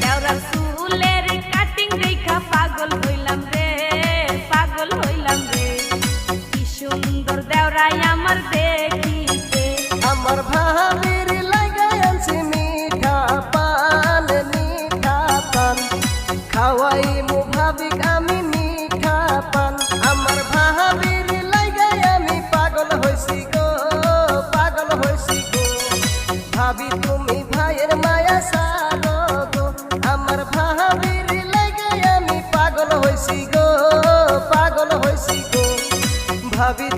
দেওরার চুলের কাটিং দেখা পাগল হইলাম রে, পাগল হইলাম রে। কি সুন্দর দেওরাই আমার দেখিতে। আমার ভাবির লাগাই আনছি মিঠা পান, মিঠা পান খাওয়াই মু ভাবিক আমি মিঠা পান। আমার ভাবির লাগাই আমি পাগল হইছি গো, পাগল হইছি গো। ভাবি তুমি ভাইয়ের মায়া সারো গো, আমার ভাবির লাগাই আমি পাগল হইছি গো, পাগল হইছি গো। ভাবি